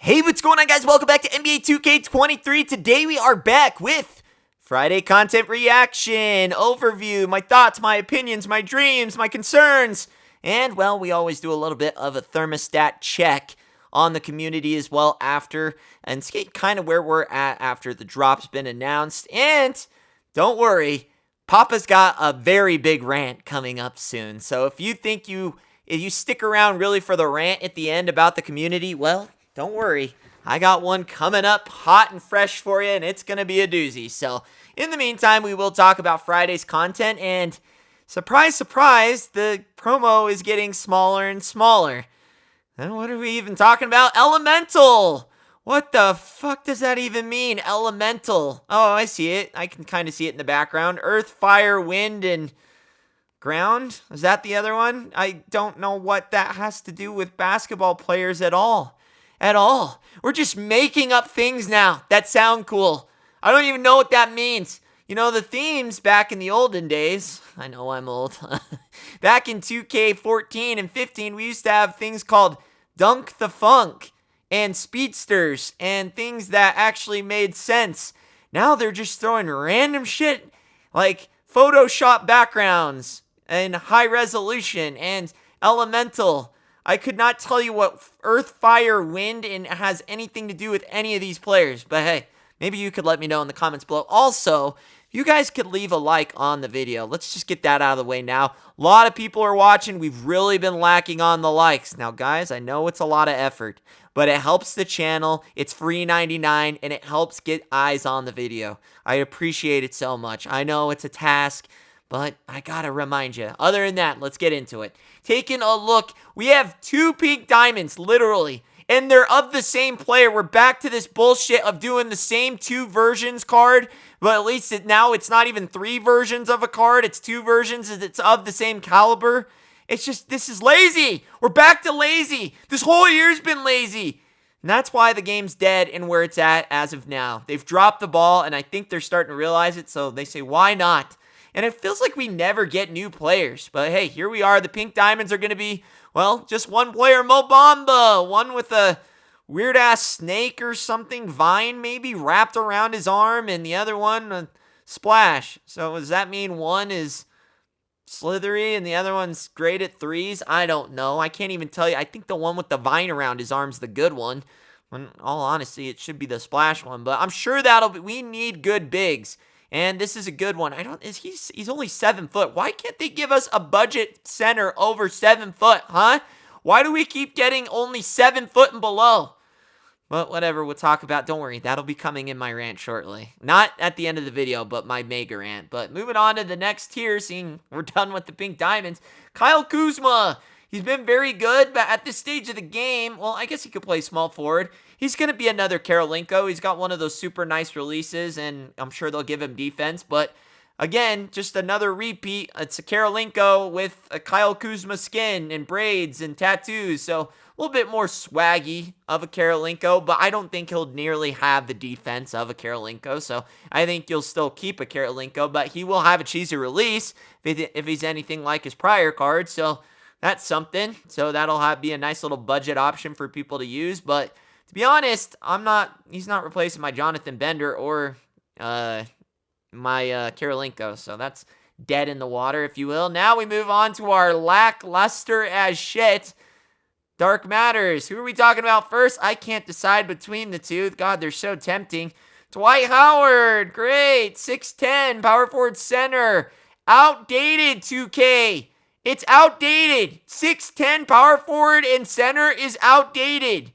Hey, what's going on, guys? Welcome back to NBA 2K23. Today we are back with Friday content reaction, overview, my thoughts, my opinions, my dreams, my concerns, and, well, we always do a little bit of a thermostat check on the community as well after, and skate kind of where we're at after the drop's been announced. And don't worry, Papa's got a very big rant coming up soon. So if you think if you stick around really for the rant at the end about the community, well, don't worry, I got one coming up hot and fresh for you, and it's going to be a doozy. So, in the meantime, we will talk about Friday's content, and surprise, surprise, the promo is getting smaller and smaller. And what are we even talking about? Elemental! What the fuck does that even mean, elemental? Oh, I see it. I can kind of see it in the background. Earth, fire, wind, and ground? Is that the other one? I don't know what that has to do with basketball players at all. We're just making up things now that sound cool. I don't even know what that means. You know, the themes back in the olden days, I know I'm old, back in 2K14 and 15, we used to have things called Dunk the Funk and Speedsters and things that actually made sense. Now they're just throwing random shit like Photoshop backgrounds and high resolution and elemental. I could not tell you what earth, fire, wind, and it has anything to do with any of these players. But hey, maybe you could let me know in the comments below. Also, you guys could leave a like on the video. Let's just get that out of the way now. A lot of people are watching. We've really been lacking on the likes. Now, guys, I know it's a lot of effort, but it helps the channel. It's free 99, and it helps get eyes on the video. I appreciate it so much. I know it's a task, but I gotta remind you. Other than that, let's get into it. Taking a look, we have two pink diamonds, literally, and they're of the same player. We're back to this bullshit of doing the same two versions card, but at least now it's not even three versions of a card. It's two versions, and it's of the same caliber. It's just, this is lazy. We're back to lazy. This whole year's been lazy. And that's why the game's dead and where it's at as of now. They've dropped the ball, and I think they're starting to realize it, so they say, why not? And it feels like we never get new players. But hey, here we are. The pink diamonds are going to be, well, just one player, Mo Bamba. One with a weird-ass snake or something, vine maybe, wrapped around his arm. And the other one, a splash. So does that mean one is slithery and the other one's great at threes? I don't know. I can't even tell you. I think the one with the vine around his arm's the good one. In all honesty, it should be the splash one. But I'm sure that'll be, we need good bigs. And this is a good one. He's only 7 foot. Why can't they give us a budget center over 7 foot, huh? Why do we keep getting only 7 foot and below? But whatever, we'll talk about. Don't worry, that'll be coming in my rant shortly. Not at the end of the video, but my mega rant. But moving on to the next tier, seeing we're done with the pink diamonds. Kyle Kuzma. He's been very good, but at this stage of the game, well, I guess he could play small forward. He's going to be another Karolinko. He's got one of those super nice releases, and I'm sure they'll give him defense. But, again, just another repeat. It's a Karolinko with a Kyle Kuzma skin and braids and tattoos. So, a little bit more swaggy of a Karolinko, but I don't think he'll nearly have the defense of a Karolinko. So, I think you'll still keep a Karolinko, but he will have a cheesy release if he's anything like his prior card. So, that's something. So, that'll be a nice little budget option for people to use. But, to be honest, he's not replacing my Jonathan Bender or my Karolinko, so that's dead in the water, if you will. Now we move on to our lackluster as shit Dark Matters. Who are we talking about first? I can't decide between the two. God, they're so tempting. Dwight Howard, great, 6'10", power forward center. Outdated 2K. It's outdated. 6'10", power forward and center is outdated.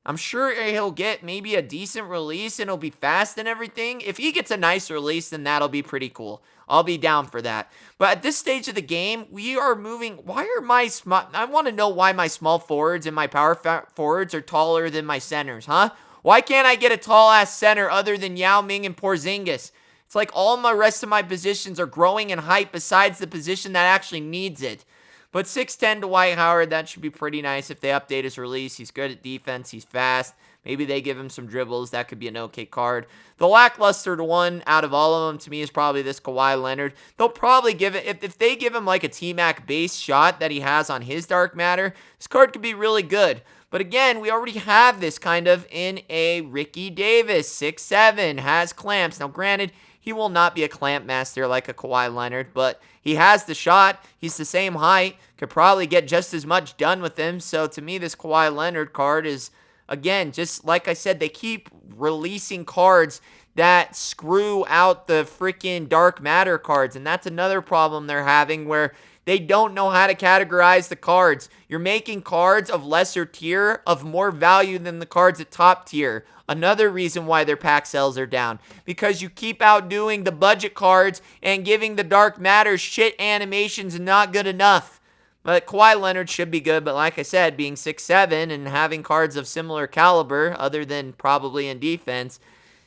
I'm sure he'll get maybe a decent release and it'll be fast and everything. If he gets a nice release, then that'll be pretty cool. I'll be down for that. But at this stage of the game, we are moving. I want to know why my small forwards and my power forwards are taller than my centers, huh? Why can't I get a tall-ass center other than Yao Ming and Porzingis? It's like all my rest of my positions are growing in height besides the position that actually needs it. But 6'10" Dwight Howard, that should be pretty nice if they update his release. He's good at defense. He's fast. Maybe they give him some dribbles. That could be an okay card. The lackluster one out of all of them to me is probably this Kawhi Leonard. They'll probably give it, if they give him like a T-Mac base shot that he has on his Dark Matter, this card could be really good. But again, we already have this kind of in a Ricky Davis, 6'7", has clamps. Now, granted, he will not be a clamp master like a Kawhi Leonard, but he has the shot. He's the same height. Could probably get just as much done with him. So to me, this Kawhi Leonard card is, again, just like I said, they keep releasing cards that screw out the freaking dark matter cards. And that's another problem they're having, where they don't know how to categorize the cards. You're making cards of lesser tier of more value than the cards at top tier. Another reason why their pack sales are down. Because you keep outdoing the budget cards and giving the dark matter shit animations not good enough. But Kawhi Leonard should be good. But like I said, being 6'7" and having cards of similar caliber, other than probably in defense,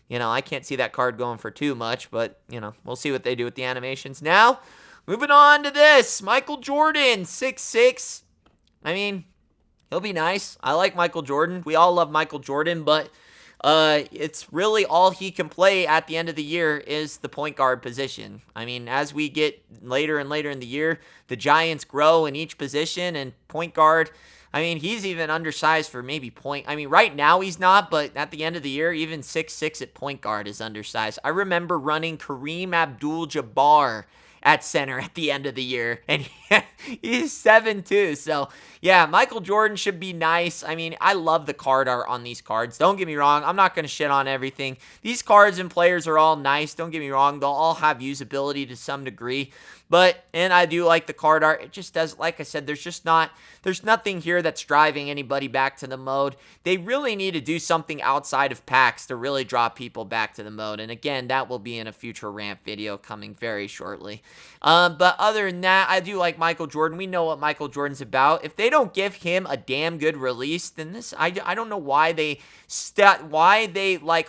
I can't see that card going for too much. But, we'll see what they do with the animations. Now, moving on to this. Michael Jordan, 6'6". He'll be nice. I like Michael Jordan. We all love Michael Jordan, but it's really all he can play at the end of the year is the point guard position. As we get later and later in the year, the Giants grow in each position, and point guard, he's even undersized for maybe point. Right now he's not, but at the end of the year, even 6'6" at point guard is undersized. I remember running Kareem Abdul-Jabbar at center at the end of the year, and he's 7'2". So yeah, Michael Jordan should be nice. I love the card art on these cards. Don't get me wrong, I'm not going to shit on everything. These cards and players are all nice. Don't get me wrong, they'll all have usability to some degree. And I do like the card art. It just does, like I said, there's nothing here that's driving anybody back to the mode. They really need to do something outside of packs to really draw people back to the mode. And again, that will be in a future rant video coming very shortly. But other than that, I do like Michael Jordan. We know what Michael Jordan's about. If they don't give him a damn good release, then I don't know why they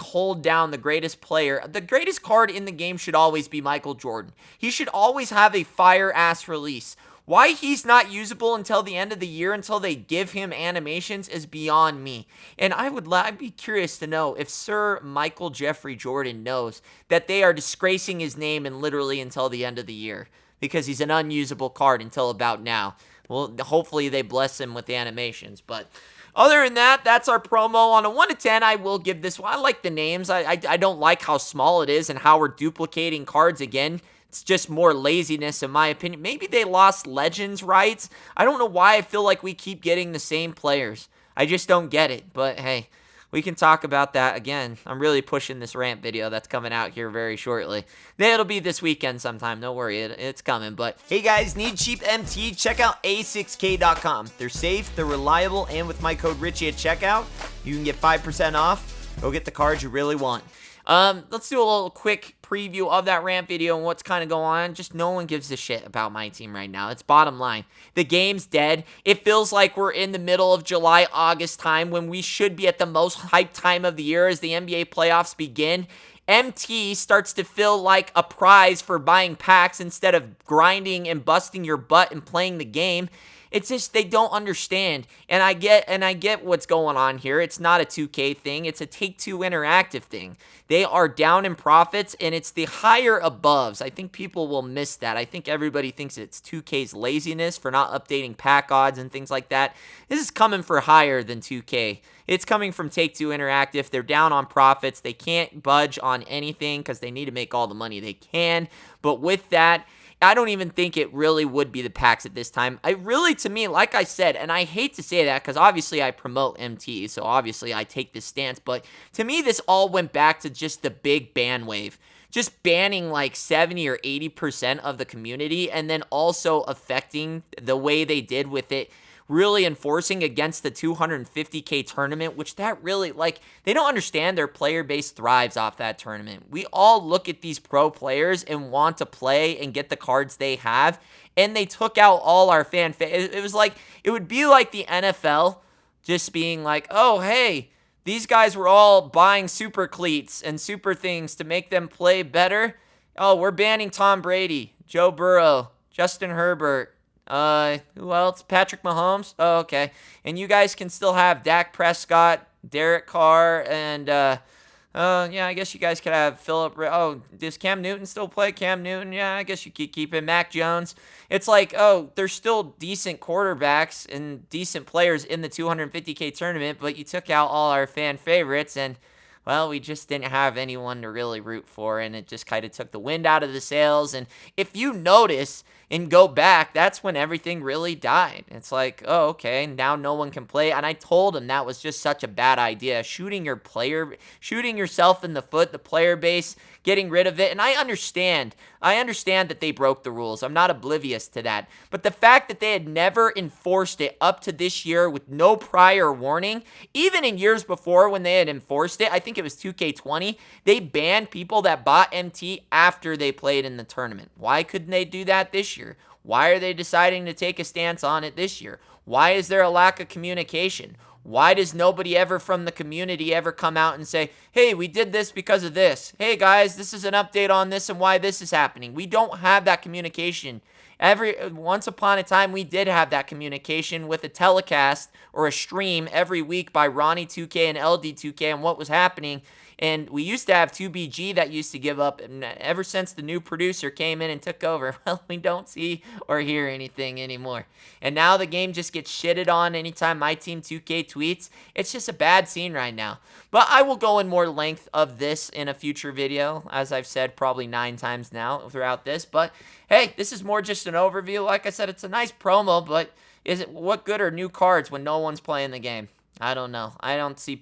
hold down the greatest player. The greatest card in the game should always be Michael Jordan. He should always have a fire-ass release. Why he's not usable until the end of the year, until they give him animations, is beyond me. And I'd be curious to know if Sir Michael Jeffrey Jordan knows that they are disgracing his name and literally until the end of the year, because he's an unusable card until about now. Well, hopefully they bless him with the animations. But other than that, that's our promo. On a 1 to 10, I will give this one. I like the names. I don't like how small it is and how we're duplicating cards again. It's just more laziness, in my opinion. Maybe they lost Legends rights. I don't know why I feel like we keep getting the same players. I just don't get it. But hey, we can talk about that again. I'm really pushing this rant video that's coming out here very shortly. It'll be this weekend sometime. Don't worry, it's coming. But hey guys, need cheap MT? Check out a6k.com. They're safe, they're reliable, and with my code Richie at checkout, you can get 5% off. Go get the cards you really want. Let's do a little quick preview of that rant video and what's kind of going on. Just no one gives a shit about my team right now. It's bottom line. The game's dead. It feels like we're in the middle of July, August time when we should be at the most hyped time of the year as the NBA playoffs begin. MT starts to feel like a prize for buying packs instead of grinding and busting your butt and playing the game. It's just they don't understand. And I get what's going on here. It's not a 2K thing. It's a Take-Two Interactive thing. They are down in profits, and it's the higher aboves. I think people will miss that. I think everybody thinks it's 2K's laziness for not updating pack odds and things like that. This is coming for higher than 2K. It's coming from Take-Two Interactive. They're down on profits. They can't budge on anything because they need to make all the money they can. But with that, I don't even think it really would be the packs at this time. To me, like I said, and I hate to say that because obviously I promote MT, so obviously I take this stance, but to me this all went back to just the big ban wave. Just banning like 70 or 80% of the community, and then also affecting the way they did with it, really enforcing against the 250K tournament, which that really, they don't understand their player base thrives off that tournament. We all look at these pro players and want to play and get the cards they have, and they took out all our it would be like the NFL just being like, oh, hey, these guys were all buying super cleats and super things to make them play better. Oh, we're banning Tom Brady, Joe Burrow, Justin Herbert, who else? Patrick Mahomes? Oh, okay. And you guys can still have Dak Prescott, Derek Carr, and Yeah, I guess you guys could have Philip. Oh, does Cam Newton still play? Cam Newton, yeah, I guess you could keep him. Mac Jones. It's like, oh, there's still decent quarterbacks and decent players in the 250K tournament, but you took out all our fan favorites, and well, we just didn't have anyone to really root for, and it just kind of took the wind out of the sails. And if you notice and go back, that's when everything really died. It's like, oh, okay, now no one can play. And I told him that was just such a bad idea. Shooting yourself in the foot, the player base, getting rid of it. And I understand that they broke the rules. I'm not oblivious to that. But the fact that they had never enforced it up to this year with no prior warning, even in years before when they had enforced it, I think it was 2K20, they banned people that bought MT after they played in the tournament. Why couldn't they do that this year? Why are they deciding to take a stance on it this year? Why is there a lack of communication? Why does nobody ever from the community ever come out and say, hey, we did this because of this. Hey, guys, this is an update on this and why this is happening. We don't have that communication. Once upon a time, we did have that communication with a telecast or a stream every week by Ronnie2K and LD2K and what was happening. And we used to have 2BG that used to give up. And ever since the new producer came in and took over, well, we don't see or hear anything anymore. And now the game just gets shitted on anytime MyTeam2K tweets. It's just a bad scene right now. But I will go in more length of this in a future video, as I've said probably 9 times now throughout this. But hey, this is more just an overview. Like I said, it's a nice promo, but what good are new cards when no one's playing the game? I don't know. I don't see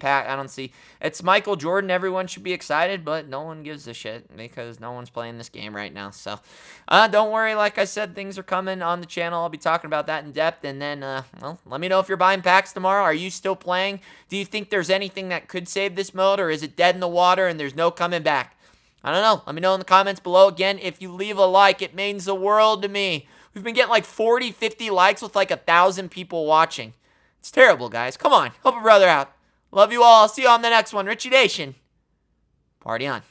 it's Michael Jordan. Everyone should be excited, but no one gives a shit because no one's playing this game right now. So, don't worry. Like I said, things are coming on the channel. I'll be talking about that in depth. And then, well, let me know if you're buying packs tomorrow. Are you still playing? Do you think there's anything that could save this mode, or is it dead in the water and there's no coming back? I don't know. Let me know in the comments below. Again, if you leave a like, it means the world to me. We've been getting like 40, 50 likes with like 1,000 people watching. It's terrible, guys. Come on. Help a brother out. Love you all. See you on the next one. Richie Nation. Party on.